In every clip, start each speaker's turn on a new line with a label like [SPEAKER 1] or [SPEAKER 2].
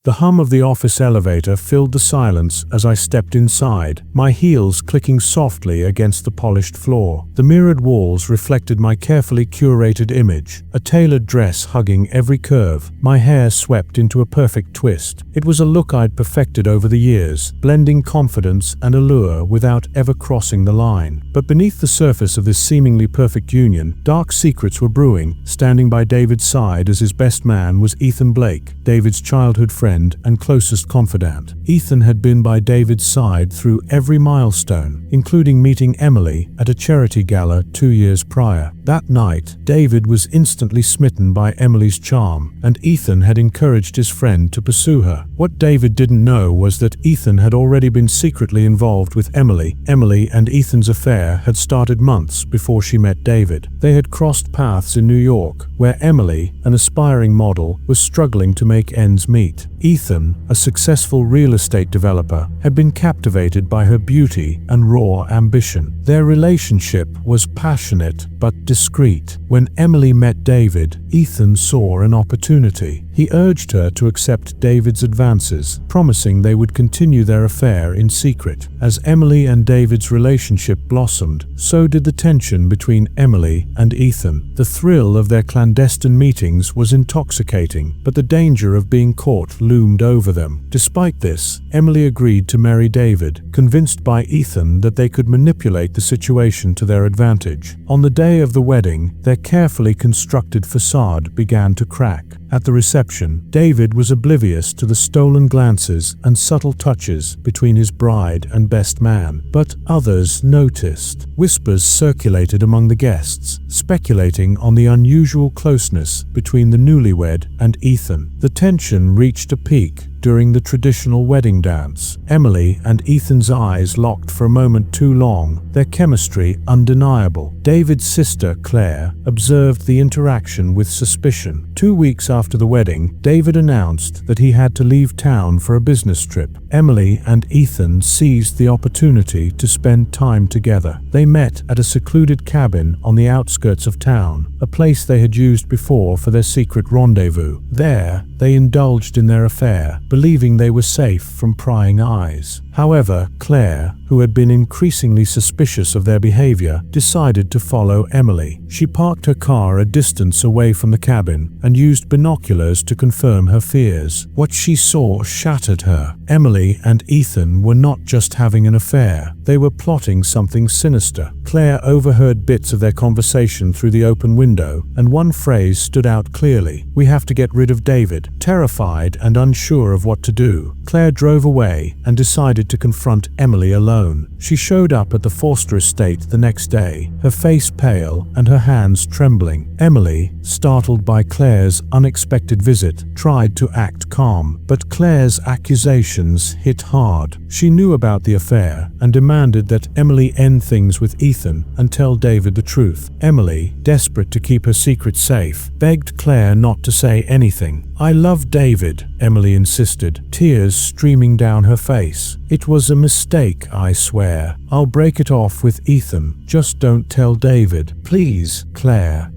[SPEAKER 1] The hum of the office elevator filled the silence as I stepped inside, my heels clicking softly against the polished floor. The mirrored walls reflected my carefully curated image, a tailored dress hugging every curve, my hair swept into a perfect twist. It was a look I'd perfected over the years, blending confidence and allure without ever crossing the line. But beneath the surface of this seemingly perfect union, dark secrets were brewing. Standing by David's side as his best man was Ethan Blake, David's childhood friend and closest confidant. Ethan had been by David's side through every milestone, including meeting Emily at a charity gala 2 years prior. That night, David was instantly smitten by Emily's charm, and Ethan had encouraged his friend to pursue her. What David didn't know was that Ethan had already been secretly involved with Emily. Emily and Ethan's affair had started months before she met David. They had crossed paths in New York, where Emily, an aspiring model, was struggling to make ends meet. Ethan, a successful real estate developer, had been captivated by her beauty and raw ambition. Their relationship was passionate but discreet. When Emily met David, Ethan saw an opportunity. He urged her to accept David's advances, promising they would continue their affair in secret. As Emily and David's relationship blossomed, so did the tension between Emily and Ethan. The thrill of their clandestine meetings was intoxicating, but the danger of being caught loomed over them. Despite this, Emily agreed to marry David, convinced by Ethan that they could manipulate the situation to their advantage. On the day of the wedding, their carefully constructed facade began to crack. At the reception, David was oblivious to the stolen glances and subtle touches between his bride and best man, but others noticed. Whispers circulated among the guests, speculating on the unusual closeness between the newlywed and Ethan. The tension reached a peak during the traditional wedding dance. Emily and Ethan's eyes locked for a moment too long, their chemistry undeniable. David's sister, Claire, observed the interaction with suspicion. 2 weeks after the wedding, David announced that he had to leave town for a business trip. Emily and Ethan seized the opportunity to spend time together. They met at a secluded cabin on the outskirts of town, a place they had used before for their secret rendezvous. There, they indulged in their affair, believing they were safe from prying eyes. However, Claire, who had been increasingly suspicious of their behavior, decided to follow Emily. She parked her car a distance away from the cabin and used binoculars to confirm her fears. What she saw shattered her. Emily and Ethan were not just having an affair, they were plotting something sinister. Claire overheard bits of their conversation through the open window, and one phrase stood out clearly: "We have to get rid of David." Terrified and unsure of what to do, Claire drove away and decided to confront Emily alone. She showed up at the Forster estate the next day, her face pale and her hands trembling. Emily, startled by Claire's unexpected visit, tried to act calm, but Claire's accusations hit hard. She knew about the affair and demanded that Emily end things with Ethan and tell David the truth. Emily, desperate to keep her secret safe, begged Claire not to say anything. "I love David," Emily insisted, tears streaming down her face. "It was a mistake, I swear. I'll break it off with Ethan. Just don't tell David, please." Claire,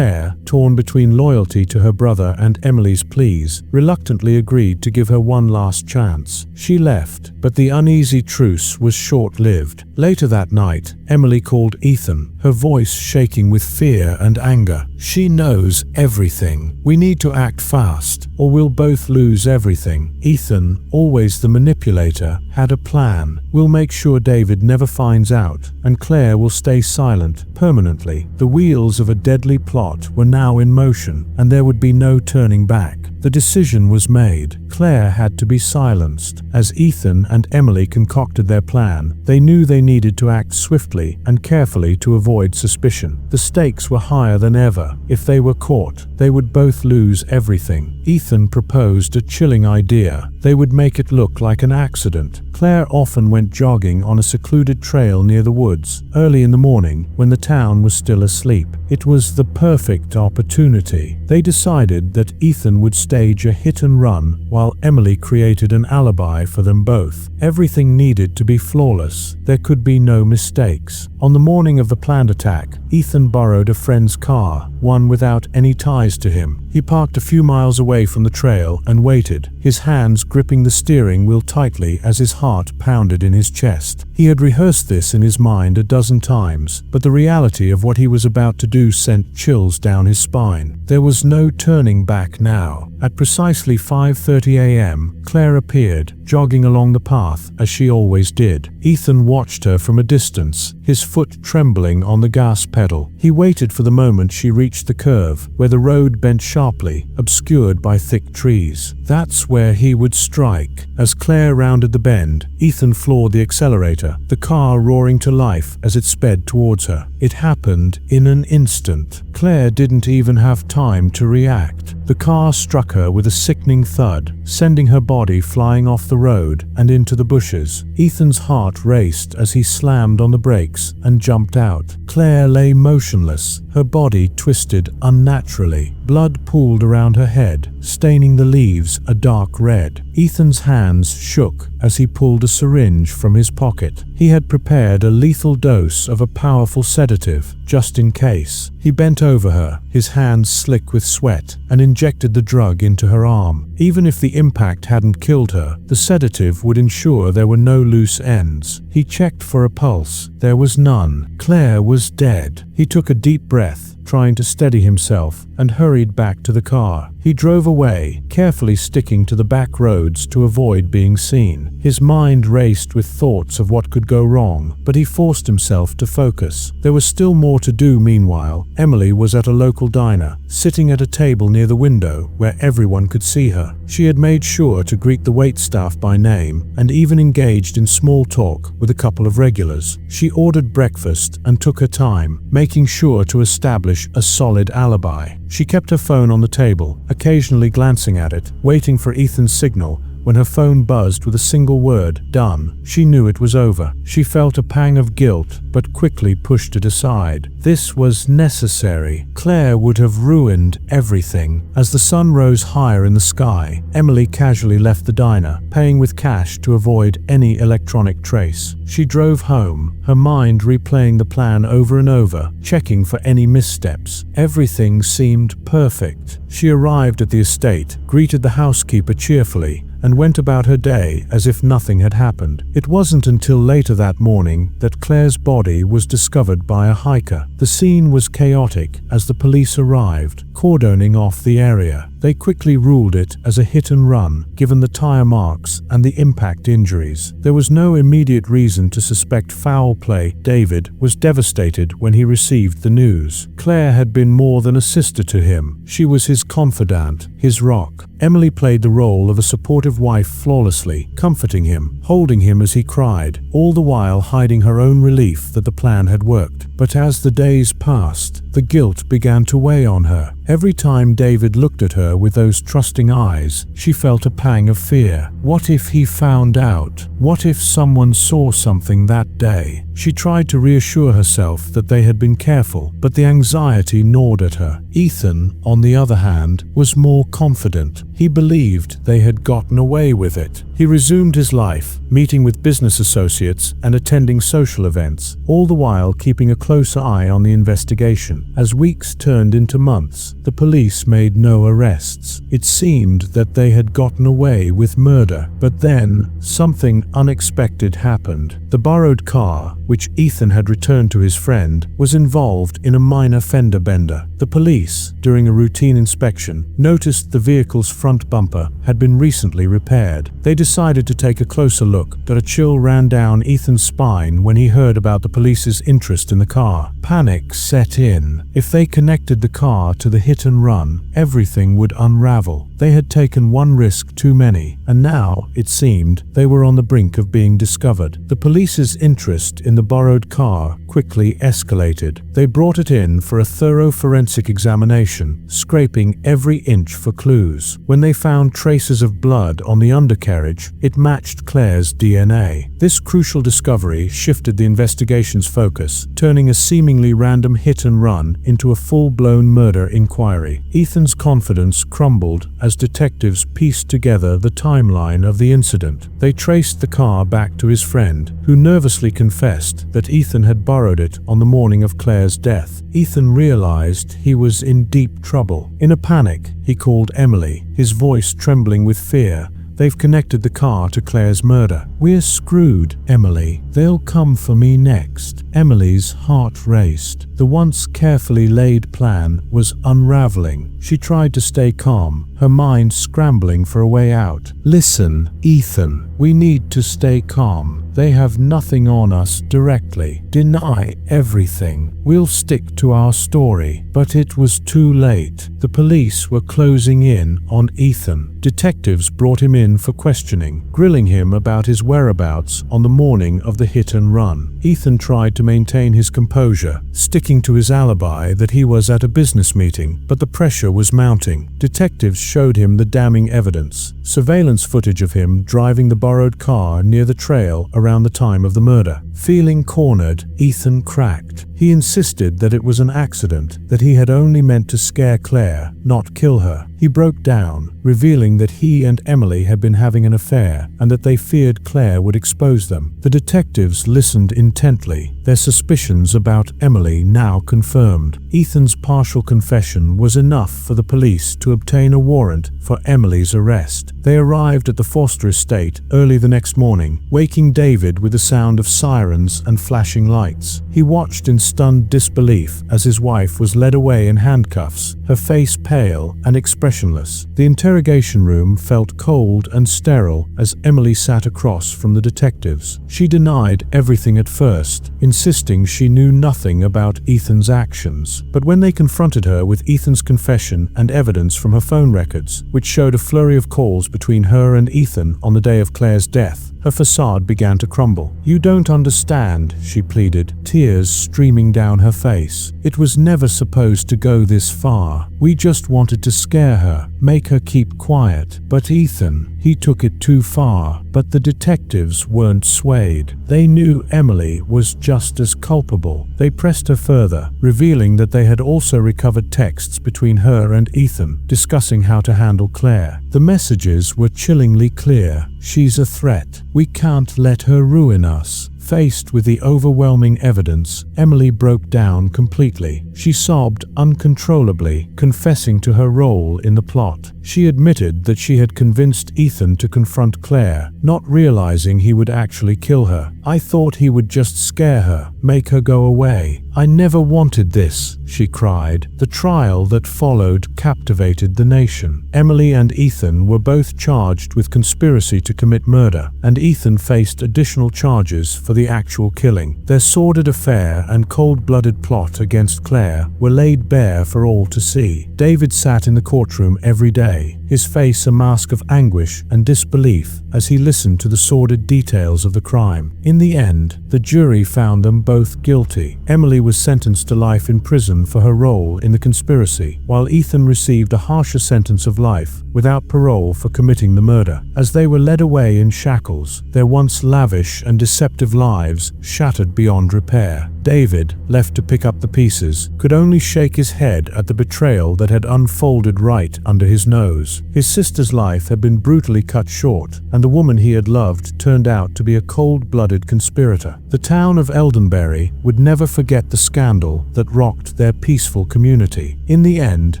[SPEAKER 1] torn between loyalty to her brother and Emily's pleas, reluctantly agreed to give her one last chance. She left, but the uneasy truce was short-lived. Later that night, Emily called Ethan, her voice shaking with fear and anger. "She knows everything. We need to act fast, or we'll both lose everything." Ethan, always the manipulator, had a plan. "We'll make sure David never finds out, and Claire will stay silent permanently." The wheels of a deadly plot were now in motion, and there would be no turning back. The decision was made. Claire had to be silenced. As Ethan and Emily concocted their plan, they knew they needed to act swiftly and carefully to avoid suspicion. The stakes were higher than ever. If they were caught, they would both lose everything. Ethan proposed a chilling idea. They would make it look like an accident. Claire often went jogging on a secluded trail near the woods, early in the morning when the town was still asleep. It was the perfect opportunity. They decided that Ethan would stage a hit and run while Emily created an alibi for them both. Everything needed to be flawless. There could be no mistakes. On the morning of the planned attack, Ethan borrowed a friend's car, one without any ties to him. He parked a few miles away from the trail and waited, his hands gripping the steering wheel tightly as his heart pounded in his chest. He had rehearsed this in his mind a dozen times, but the reality of what he was about to do sent chills down his spine. There was no turning back now. At precisely 5:30 a.m., Claire appeared, jogging along the path as she always did. Ethan watched her from a distance, his foot trembling on the gas pedal. He waited for the moment she reached the curve, where the road bent sharply, obscured by thick trees. That's where he would strike. As Claire rounded the bend, Ethan floored the accelerator, the car roaring to life as it sped towards her. It happened in an instant. Claire didn't even have time to react. The car struck her with a sickening thud, sending her body flying off the road and into the bushes. Ethan's heart raced as he slammed on the brakes and jumped out. Claire lay motionless, her body twisted unnaturally. Blood pooled around her head, staining the leaves a dark red. Ethan's hands shook as he pulled a syringe from his pocket. He had prepared a lethal dose of a powerful sedative, just in case. He bent over her, his hands slick with sweat, and injected the drug into her arm. Even if the impact hadn't killed her, the sedative would ensure there were no loose ends. He checked for a pulse. There was none. Claire was dead. He took a deep breath, trying to steady himself, and hurried back to the car. He drove away, carefully sticking to the back roads to avoid being seen. His mind raced with thoughts of what could go wrong, but he forced himself to focus. There was still more to do meanwhile. Emily was at a local diner, sitting at a table near the window where everyone could see her. She had made sure to greet the waitstaff by name and even engaged in small talk with a couple of regulars. She ordered breakfast and took her time, making sure to establish a solid alibi. She kept her phone on the table, occasionally glancing at it, waiting for Ethan's signal. When her phone buzzed with a single word, "Done," she knew it was over. She felt a pang of guilt, but quickly pushed it aside. This was necessary. Claire would have ruined everything. As the sun rose higher in the sky, Emily casually left the diner, paying with cash to avoid any electronic trace. She drove home, her mind replaying the plan over and over, checking for any missteps. Everything seemed perfect. She arrived at the estate, greeted the housekeeper cheerfully, and went about her day as if nothing had happened. It wasn't until later that morning that Claire's body was discovered by a hiker. The scene was chaotic as the police arrived, cordoning off the area. They quickly ruled it as a hit and run, given the tire marks and the impact injuries. There was no immediate reason to suspect foul play. David was devastated when he received the news. Claire had been more than a sister to him. She was his confidant, his rock. Emily played the role of a supportive wife flawlessly, comforting him, holding him as he cried, all the while hiding her own relief that the plan had worked. But as the days passed, the guilt began to weigh on her. Every time David looked at her with those trusting eyes, she felt a pang of fear. What if he found out? What if someone saw something that day? She tried to reassure herself that they had been careful, but the anxiety gnawed at her. Ethan, on the other hand, was more confident. He believed they had gotten away with it. He resumed his life, meeting with business associates and attending social events, all the while keeping a close eye on the investigation. As weeks turned into months, the police made no arrests. It seemed that they had gotten away with murder. But then, something unexpected happened. The borrowed car, which Ethan had returned to his friend, was involved in a minor fender bender. The police, during a routine inspection, noticed the vehicle's front bumper had been recently repaired. They decided to take a closer look, but a chill ran down Ethan's spine when he heard about the police's interest in the car. Panic set in. If they connected the car to the hit and run, everything would unravel. They had taken one risk too many, and now, it seemed, they were on the brink of being discovered. The police's interest in the borrowed car quickly escalated. They brought it in for a thorough forensic examination, scraping every inch for clues. When they found traces of blood on the undercarriage, it matched Claire's DNA. This crucial discovery shifted the investigation's focus, turning a seemingly random hit and run into a full-blown murder inquiry. Ethan's confidence crumbled as detectives pieced together the timeline of the incident. They traced the car back to his friend, who nervously confessed that Ethan had borrowed it on the morning of Claire's death. Ethan realized he was in deep trouble. In a panic, he called Emily, his voice trembling with fear. "They've connected the car to Claire's murder. We're screwed, Emily. They'll come for me next." Emily's heart raced. The once carefully laid plan was unraveling. She tried to stay calm, her mind scrambling for a way out. "Listen, Ethan, we need to stay calm. They have nothing on us directly. Deny everything. We'll stick to our story." But it was too late. The police were closing in on Ethan. Detectives brought him in for questioning, grilling him about his whereabouts on the morning of the hit and run. Ethan tried to maintain his composure, sticking to his alibi that he was at a business meeting, but the pressure was mounting. Detectives showed him the damning evidence: surveillance footage of him driving the borrowed car near the trail around the time of the murder. Feeling cornered, Ethan cracked. He insisted that it was an accident, that he had only meant to scare Claire, not kill her. He broke down, revealing that he and Emily had been having an affair and that they feared Claire would expose them. The detectives listened intently, their suspicions about Emily now confirmed. Ethan's partial confession was enough for the police to obtain a warrant for Emily's arrest. They arrived at the Foster estate early the next morning, waking David with the sound of sirens and flashing lights. He watched in stunned disbelief as his wife was led away in handcuffs, her face pale and expressionless. The interrogation room felt cold and sterile as Emily sat across from the detectives. She denied everything at first, insisting she knew nothing about Ethan's actions. But when they confronted her with Ethan's confession and evidence from her phone records, which showed a flurry of calls between her and Ethan on the day of Claire's death, her facade began to crumble. "You don't understand," she pleaded, tears streaming down her face. "It was never supposed to go this far. We just wanted to scare her, make her keep quiet. But Ethan, he took it too far." But the detectives weren't swayed. They knew Emily was just as culpable. They pressed her further, revealing that they had also recovered texts between her and Ethan, discussing how to handle Claire. The messages were chillingly clear. "She's a threat. We can't let her ruin us." Faced with the overwhelming evidence, Emily broke down completely. She sobbed uncontrollably, confessing to her role in the plot. She admitted that she had convinced Ethan to confront Claire, not realizing he would actually kill her. "I thought he would just scare her, make her go away. I never wanted this," she cried. The trial that followed captivated the nation. Emily and Ethan were both charged with conspiracy to commit murder, and Ethan faced additional charges for the actual killing. Their sordid affair and cold-blooded plot against Claire were laid bare for all to see. David sat in the courtroom every day, his face a mask of anguish and disbelief as he listened to the sordid details of the crime. In the end, the jury found them both guilty. Emily was sentenced to life in prison for her role in the conspiracy, while Ethan received a harsher sentence of life without parole for committing the murder. As they were led away in shackles, their once lavish and deceptive lives shattered beyond repair. David, left to pick up the pieces, could only shake his head at the betrayal that had unfolded right under his nose. His sister's life had been brutally cut short, and the woman he had loved turned out to be a cold-blooded conspirator. The town of Eldenbury would never forget the scandal that rocked their peaceful community. In the end,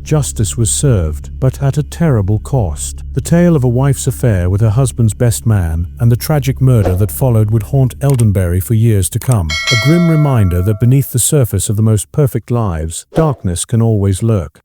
[SPEAKER 1] justice was served, but at a terrible cost. The tale of a wife's affair with her husband's best man and the tragic murder that followed would haunt Eldenbury for years to come. A grim reminder that beneath the surface of the most perfect lives, darkness can always lurk.